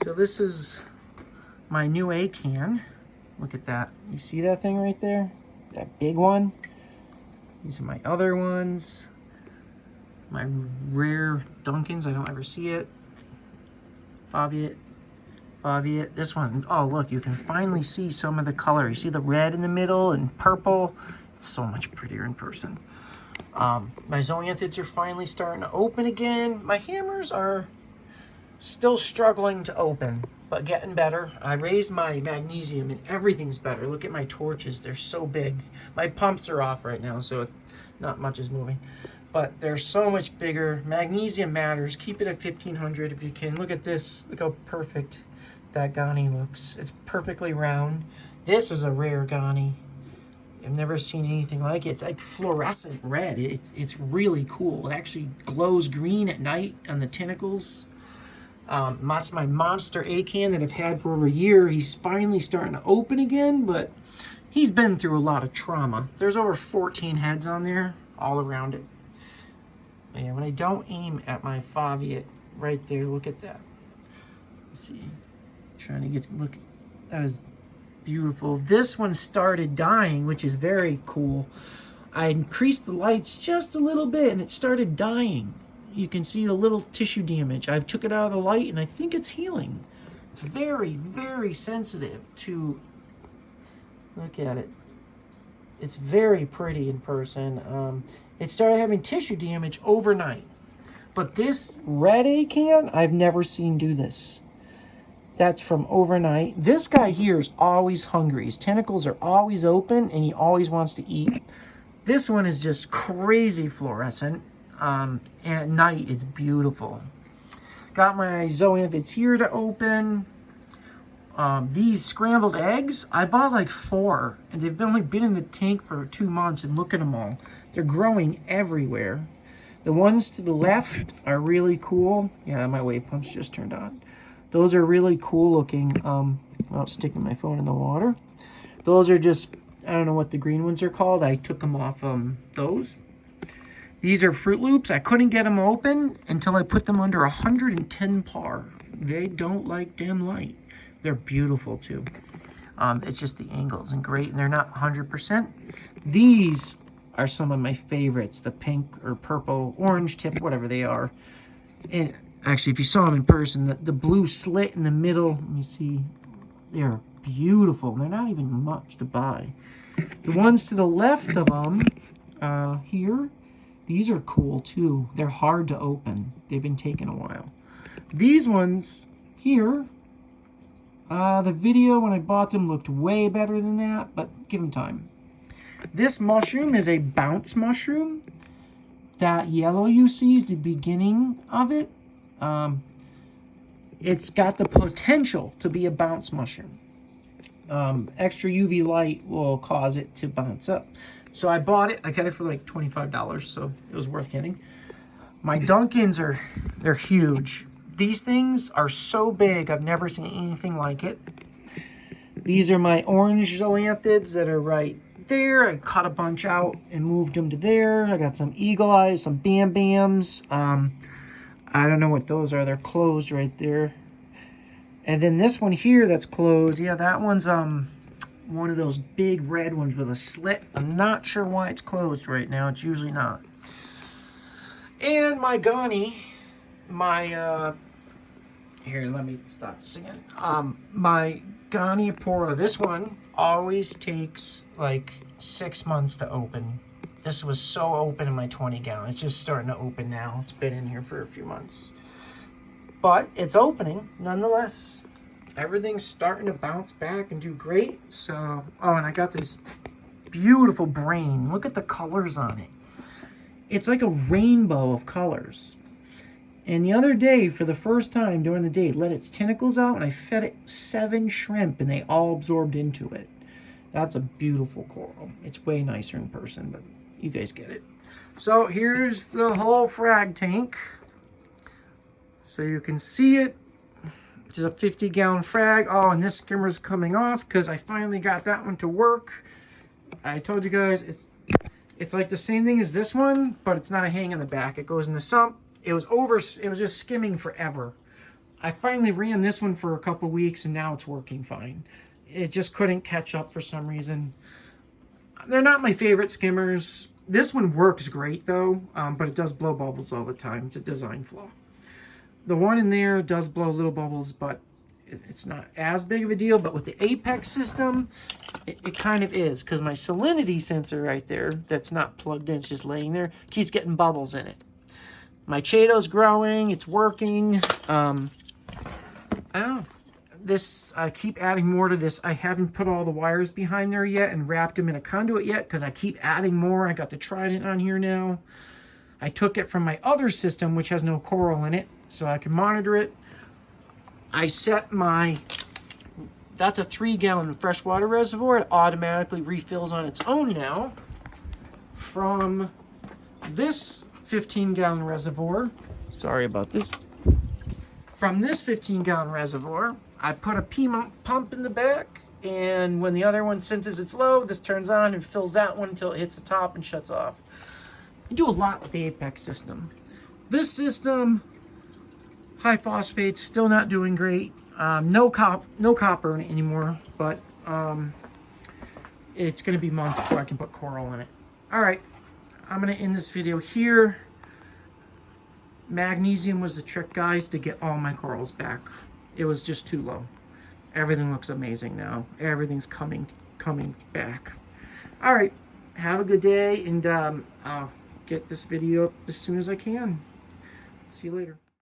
So this is my new A can. Look at that. You see that thing right there? That big one? These are my other ones. My rare Duncans. I don't ever see it. Faviet. This one, oh look, you can finally see some of the color. You see the red in the middle and purple. It's so much prettier in person. My zoanthids are finally starting to open again. My hammers are still struggling to open, but getting better. I raised my magnesium and everything's better. Look at my torches, they're so big. My pumps are off right now, so not much is moving. But they're so much bigger. Magnesium matters. Keep it at 1500 if you can. Look at this. Look how perfect that Ghani looks. It's perfectly round. This is a rare Ghani. I've never seen anything like it. It's like fluorescent red. It's really cool. It actually glows green at night on the tentacles. That's my monster acan that I've had for over a year. He's finally starting to open again, but he's been through a lot of trauma. There's over 14 heads on there, all around it. And when I don't aim at my Faviet right there, look at that. Let's see. Trying to get, look, that is beautiful. This one started dying, which is very cool. I increased the lights just a little bit and it started dying. You can see the little tissue damage. I took it out of the light and I think it's healing. It's very, very sensitive to, look at it. It's very pretty in person. It started having tissue damage overnight. But this red acan, I've never seen do this. That's from overnight. This guy here is always hungry. His tentacles are always open and he always wants to eat. This one is just crazy fluorescent. And at night, it's beautiful. Got my zoanthids here to open. These scrambled eggs, I bought like 4. And they've only been in the tank for 2 months. And look at them all. They're growing everywhere. The ones to the left are really cool. Yeah, my wave pump's just turned on. Those are really cool looking. Without sticking my phone in the water. Those are just, I don't know what the green ones are called. I took them off those. These are Fruit Loops. I couldn't get them open until I put them under 110 par. They don't like dim light. They're beautiful too. It's just the angle isn't great and they're not 100%. These are some of my favorites. The pink or purple, orange tip, whatever they are. And actually, if you saw them in person, the blue slit in the middle, let me see, they're beautiful. They're not even much to buy. The ones to the left of them, here, these are cool too. They're hard to open. They've been taking a while. These ones here, the video when I bought them looked way better than that, but give them time. This mushroom is a bounce mushroom. That yellow you see is the beginning of it. It's got the potential to be a bounce mushroom. Extra UV light will cause it to bounce up. So I bought it. I got it for like $25, so it was worth getting. My Duncans they're huge. These things are so big, I've never seen anything like it. These are my orange zoanthids that are right there. I cut a bunch out and moved them to there. I got some eagle eyes, some bam bams. I don't know what those are. They're closed right there. And then this one here that's closed. Yeah, that one's one of those big red ones with a slit. I'm not sure why it's closed right now. It's usually not. And my Ghani, here, let me stop this again. My Ghani Apora, this one always takes like 6 months to open. This was so open in my 20 gallon. It's just starting to open now. It's been in here for a few months. But it's opening nonetheless. Everything's starting to bounce back and do great. So, oh, and I got this beautiful brain. Look at the colors on it. It's like a rainbow of colors. And the other day, for the first time during the day, it let its tentacles out and I fed it 7 shrimp and they all absorbed into it. That's a beautiful coral. It's way nicer in person, but you guys get it. So here's the whole frag tank. So you can see it. It's a 50-gallon frag. Oh, and this skimmer's coming off because I finally got that one to work. I told you guys it's like the same thing as this one, but it's not a hang in the back. It goes in the sump. It was just skimming forever. I finally ran this one for a couple weeks and now it's working fine. It just couldn't catch up for some reason. They're not my favorite skimmers. This one works great though, but it does blow bubbles all the time. It's a design flaw. The one in there does blow little bubbles, but it's not as big of a deal. But with the Apex system, it kind of is, because my salinity sensor right there, that's not plugged in, it's just laying there, keeps getting bubbles in it. My Chato's growing, it's working. I keep adding more to this. I haven't put all the wires behind there yet and wrapped them in a conduit yet, because I keep adding more. I got the Trident on here now. I took it from my other system, which has no coral in it, so I can monitor it. I set my, that's a 3-gallon freshwater reservoir. It automatically refills on its own now. From this 15-gallon reservoir, sorry about this. From this 15-gallon reservoir, I put a P pump in the back, and when the other one senses it's low, this turns on and fills that one until it hits the top and shuts off. You do a lot with the Apex system. This system, high phosphate, still not doing great. No copper in it anymore, but it's going to be months before I can put coral in it. All right, I'm going to end this video here. Magnesium was the trick, guys, to get all my corals back. It was just too low. Everything looks amazing now. Everything's coming back. All right, have a good day, and I'll get this video up as soon as I can. See you later.